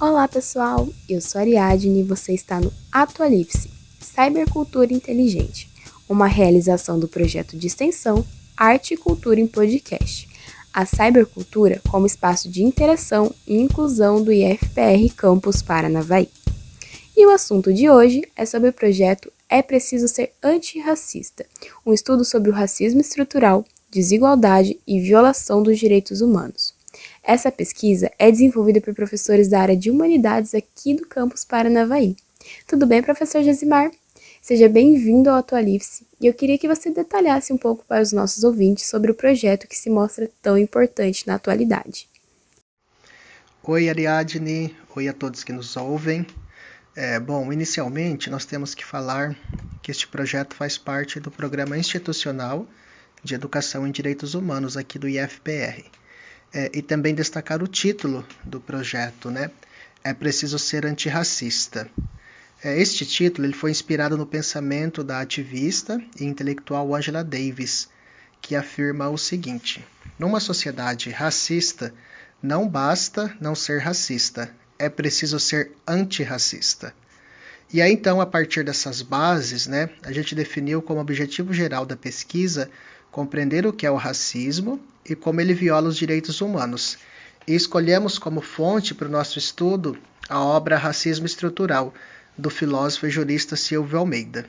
Olá pessoal, eu sou a Ariadne e você está no Atualize-se, Cybercultura Inteligente, uma realização do projeto de extensão Arte e Cultura em Podcast. A cybercultura como espaço de interação e inclusão do IFPR Campus Paranavaí. E o assunto de hoje é sobre o projeto É Preciso Ser Antirracista, um estudo sobre o racismo estrutural, desigualdade e violação dos direitos humanos. Essa pesquisa é desenvolvida por professores da área de Humanidades aqui do campus Paranavaí. Tudo bem, professor Josimar? Seja bem-vindo ao Atualize-se e eu queria que você detalhasse um pouco para os nossos ouvintes sobre o projeto que se mostra tão importante na atualidade. Oi, Ariadne. Oi a todos que nos ouvem. Inicialmente nós temos que falar que este projeto faz parte do Programa Institucional de Educação em Direitos Humanos aqui do IFPR. E também destacar o título do projeto, né? É Preciso Ser Antirracista. Este título ele foi inspirado no pensamento da ativista e intelectual Angela Davis, que afirma o seguinte: numa sociedade racista, não basta não ser racista, é preciso ser antirracista. E aí então, a partir dessas bases, né, a gente definiu como objetivo geral da pesquisa compreender o que é o racismo e como ele viola os direitos humanos. E escolhemos como fonte para o nosso estudo a obra Racismo Estrutural, do filósofo e jurista Silvio Almeida.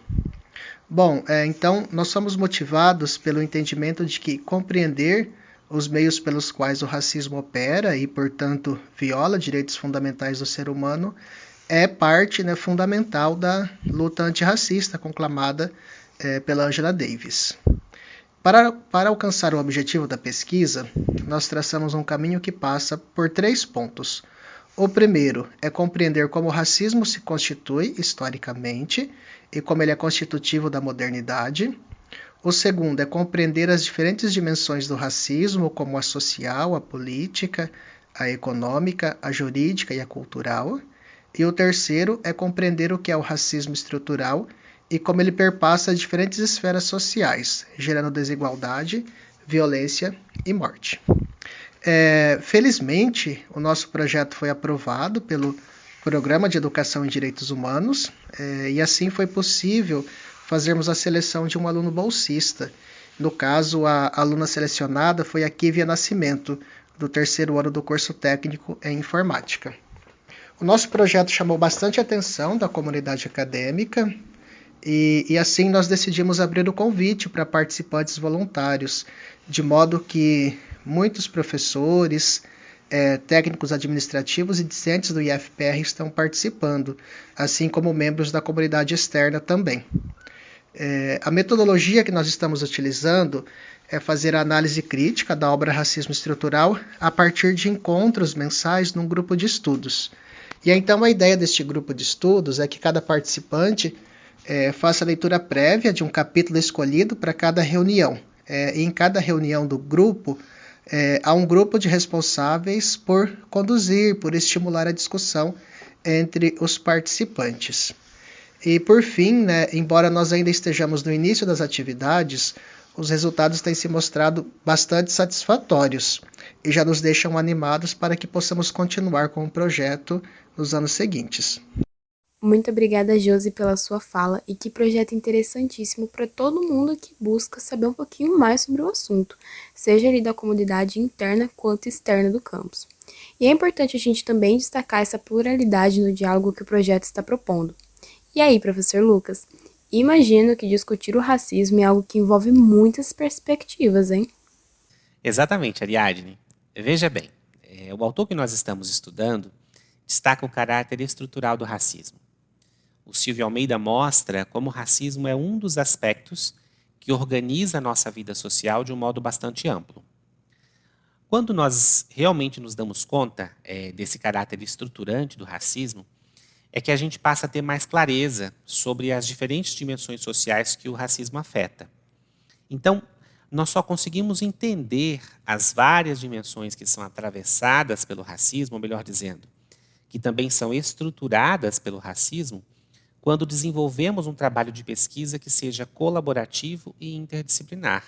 Então, nós somos motivados pelo entendimento de que compreender os meios pelos quais o racismo opera e, portanto, viola direitos fundamentais do ser humano é parte, né, fundamental da luta antirracista conclamada pela Angela Davis. Para alcançar o objetivo da pesquisa, nós traçamos um caminho que passa por 3 pontos. O primeiro é compreender como o racismo se constitui historicamente e como ele é constitutivo da modernidade. O segundo é compreender as diferentes dimensões do racismo, como a social, a política, a econômica, a jurídica e a cultural. E o terceiro é compreender o que é o racismo estrutural e como ele perpassa diferentes esferas sociais, gerando desigualdade, violência e morte. Felizmente, o nosso projeto foi aprovado pelo Programa de Educação em Direitos Humanos e assim foi possível fazermos a seleção de um aluno bolsista. No caso, a aluna selecionada foi a Kívia Nascimento, do 3º ano do curso técnico em informática. O nosso projeto chamou bastante atenção da comunidade acadêmica e assim nós decidimos abrir o convite para participantes voluntários, de modo que muitos professores, técnicos administrativos e discentes do IFPR estão participando, assim como membros da comunidade externa também. A metodologia que nós estamos utilizando é fazer a análise crítica da obra Racismo Estrutural a partir de encontros mensais num grupo de estudos. E então a ideia deste grupo de estudos é que cada participante faça a leitura prévia de um capítulo escolhido para cada reunião. E em cada reunião do grupo, há um grupo de responsáveis por conduzir, por estimular a discussão entre os participantes. E por fim, né, embora nós ainda estejamos no início das atividades, os resultados têm se mostrado bastante satisfatórios e já nos deixam animados para que possamos continuar com o projeto nos anos seguintes. Muito obrigada, Josi, pela sua fala e que projeto interessantíssimo para todo mundo que busca saber um pouquinho mais sobre o assunto, seja ali da comunidade interna quanto externa do campus. E é importante a gente também destacar essa pluralidade no diálogo que o projeto está propondo. E aí, professor Lucas, imagino que discutir o racismo é algo que envolve muitas perspectivas, hein? Exatamente, Ariadne. Veja bem, o autor que nós estamos estudando destaca o caráter estrutural do racismo. O Silvio Almeida mostra como o racismo é um dos aspectos que organiza a nossa vida social de um modo bastante amplo. Quando nós realmente nos damos conta desse caráter estruturante do racismo, é que a gente passa a ter mais clareza sobre as diferentes dimensões sociais que o racismo afeta. Então, nós só conseguimos entender as várias dimensões que são atravessadas pelo racismo, ou melhor dizendo, que também são estruturadas pelo racismo, quando desenvolvemos um trabalho de pesquisa que seja colaborativo e interdisciplinar.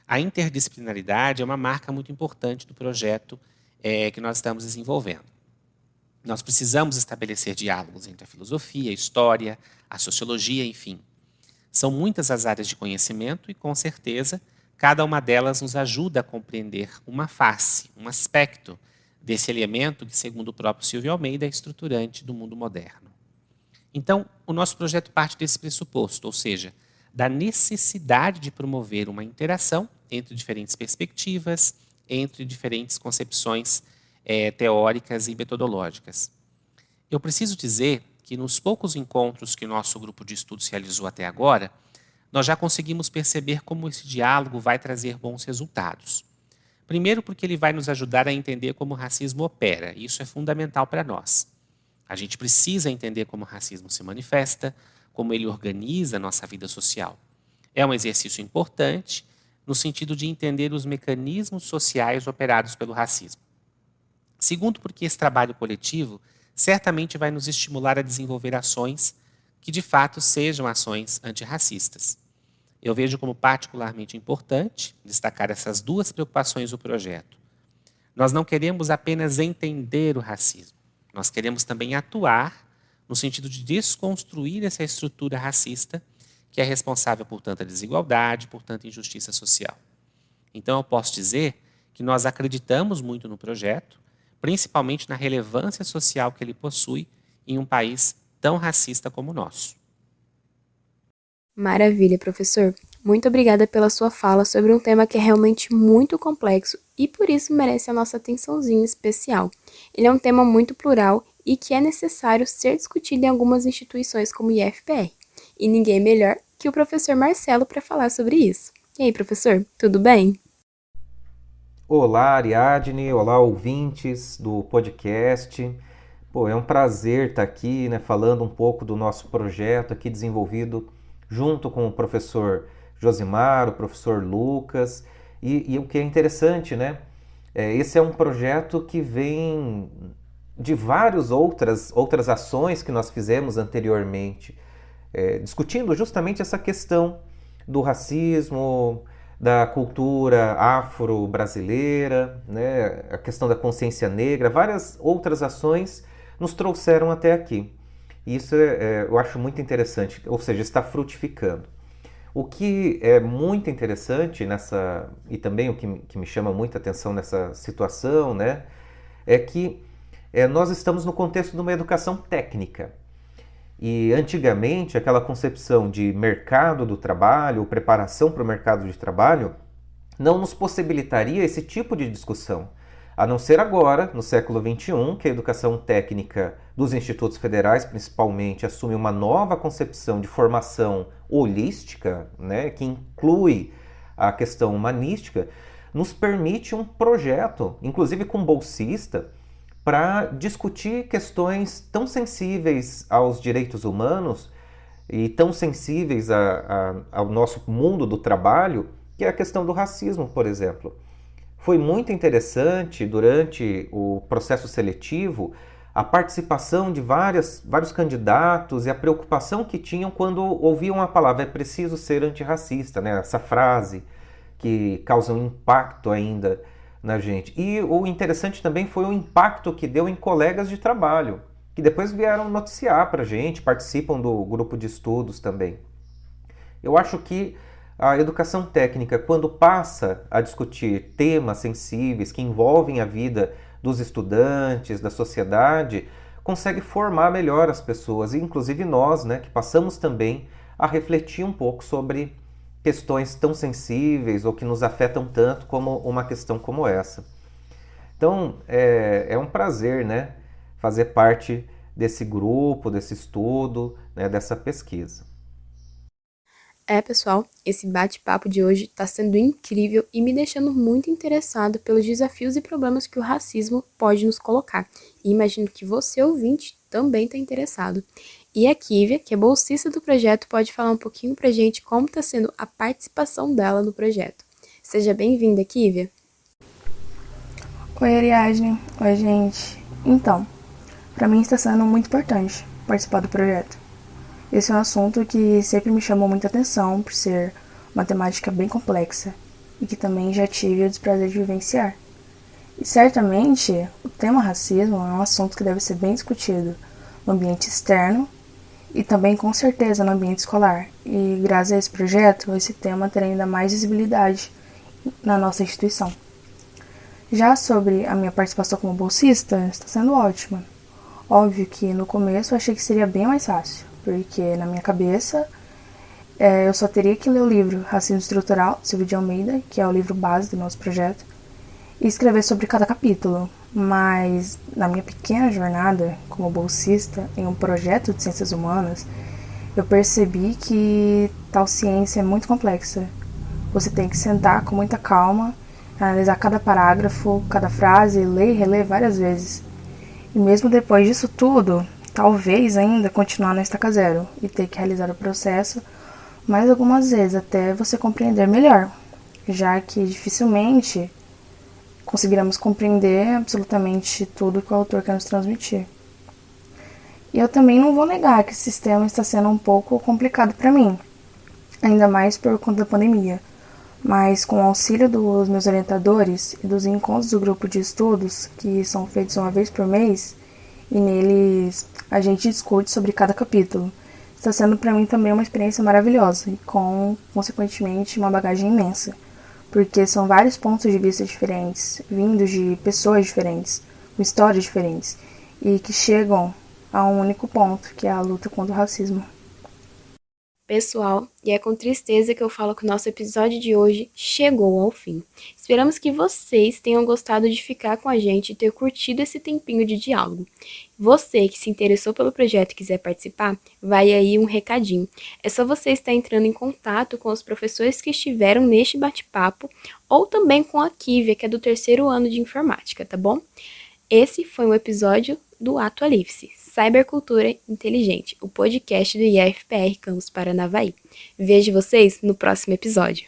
A interdisciplinaridade é uma marca muito importante do projeto que nós estamos desenvolvendo. Nós precisamos estabelecer diálogos entre a filosofia, a história, a sociologia, enfim. São muitas as áreas de conhecimento e, com certeza, cada uma delas nos ajuda a compreender uma face, um aspecto desse elemento que, segundo o próprio Silvio Almeida, é estruturante do mundo moderno. Então, o nosso projeto parte desse pressuposto, ou seja, da necessidade de promover uma interação entre diferentes perspectivas, entre diferentes concepções teóricas e metodológicas. Eu preciso dizer que nos poucos encontros que o nosso grupo de estudos realizou até agora, nós já conseguimos perceber como esse diálogo vai trazer bons resultados. Primeiro, porque ele vai nos ajudar a entender como o racismo opera, e isso é fundamental para nós. A gente precisa entender como o racismo se manifesta, como ele organiza a nossa vida social. É um exercício importante no sentido de entender os mecanismos sociais operados pelo racismo. Segundo, porque esse trabalho coletivo certamente vai nos estimular a desenvolver ações que de fato sejam ações antirracistas. Eu vejo como particularmente importante destacar essas duas preocupações do projeto. Nós não queremos apenas entender o racismo, nós queremos também atuar no sentido de desconstruir essa estrutura racista que é responsável por tanta desigualdade, por tanta injustiça social. Então eu posso dizer que nós acreditamos muito no projeto, principalmente na relevância social que ele possui em um país tão racista como o nosso. Maravilha, professor. Muito obrigada pela sua fala sobre um tema que é realmente muito complexo e por isso merece a nossa atençãozinha especial. Ele é um tema muito plural e que é necessário ser discutido em algumas instituições como o IFPR. E ninguém melhor que o professor Marcelo para falar sobre isso. E aí, professor, tudo bem? Olá, Ariadne, olá, ouvintes do podcast. É um prazer estar aqui, falando um pouco do nosso projeto aqui desenvolvido junto com o professor Josimar, o professor Lucas. E o que é interessante, esse é um projeto que vem de várias outras ações que nós fizemos anteriormente, discutindo justamente essa questão do racismo, da cultura afro-brasileira, a questão da consciência negra, várias outras ações nos trouxeram até aqui. Isso eu acho muito interessante, ou seja, está frutificando. O que é muito interessante e também o que me chama muita atenção nessa situação, é que nós estamos no contexto de uma educação técnica. E antigamente, aquela concepção de mercado do trabalho, ou preparação para o mercado de trabalho, não nos possibilitaria esse tipo de discussão. A não ser agora, no século XXI, que a educação técnica dos institutos federais, principalmente, assume uma nova concepção de formação holística, que inclui a questão humanística, nos permite um projeto, inclusive com bolsista, para discutir questões tão sensíveis aos direitos humanos e tão sensíveis ao nosso mundo do trabalho, que é a questão do racismo, por exemplo. Foi muito interessante, durante o processo seletivo, a participação de vários candidatos e a preocupação que tinham quando ouviam a palavra "é preciso ser antirracista", essa frase que causa um impacto ainda na gente. E o interessante também foi o impacto que deu em colegas de trabalho, que depois vieram noticiar para a gente, participam do grupo de estudos também. Eu acho que a educação técnica, quando passa a discutir temas sensíveis que envolvem a vida dos estudantes, da sociedade, consegue formar melhor as pessoas, e inclusive nós, que passamos também a refletir um pouco sobre questões tão sensíveis ou que nos afetam tanto como uma questão como essa. Então, é um prazer, fazer parte desse grupo, desse estudo, dessa pesquisa. Pessoal, esse bate-papo de hoje está sendo incrível e me deixando muito interessado pelos desafios e problemas que o racismo pode nos colocar. E imagino que você, ouvinte, também está interessado. E a Kívia, que é bolsista do projeto, pode falar um pouquinho pra gente como está sendo a participação dela no projeto. Seja bem-vinda, Kívia. Oi, Ariadne. Oi, gente. Então, para mim está sendo muito importante participar do projeto. Esse é um assunto que sempre me chamou muita atenção por ser uma temática bem complexa e que também já tive o desprazer de vivenciar. E certamente o tema racismo é um assunto que deve ser bem discutido no ambiente externo e também com certeza no ambiente escolar. E graças a esse projeto, esse tema terá ainda mais visibilidade na nossa instituição. Já sobre a minha participação como bolsista, está sendo ótima. Óbvio que no começo eu achei que seria bem mais fácil, porque na minha cabeça eu só teria que ler o livro Racismo Estrutural, Silvio de Almeida, que é o livro base do nosso projeto, e escrever sobre cada capítulo. Mas na minha pequena jornada como bolsista em um projeto de ciências humanas, eu percebi que tal ciência é muito complexa. Você tem que sentar com muita calma, analisar cada parágrafo, cada frase, ler e reler várias vezes. E mesmo depois disso tudo, talvez ainda continuar na estaca zero e ter que realizar o processo mais algumas vezes até você compreender melhor, já que dificilmente conseguiremos compreender absolutamente tudo que o autor quer nos transmitir. E eu também não vou negar que esse sistema está sendo um pouco complicado para mim, ainda mais por conta da pandemia. Mas com o auxílio dos meus orientadores e dos encontros do grupo de estudos, que são feitos uma vez por mês, e neles a gente discute sobre cada capítulo, está sendo para mim também uma experiência maravilhosa e com, consequentemente, uma bagagem imensa, porque são vários pontos de vista diferentes, vindos de pessoas diferentes, com histórias diferentes, e que chegam a um único ponto, que é a luta contra o racismo. Pessoal, e é com tristeza que eu falo que o nosso episódio de hoje chegou ao fim. Esperamos que vocês tenham gostado de ficar com a gente e ter curtido esse tempinho de diálogo. Você que se interessou pelo projeto e quiser participar, vai aí um recadinho. É só você estar entrando em contato com os professores que estiveram neste bate-papo ou também com a Kívia, que é do 3º ano de informática, tá bom? Esse foi um episódio do Atualife-se, Cybercultura Inteligente, o podcast do IFPR Campus Paranavaí. Vejo vocês no próximo episódio.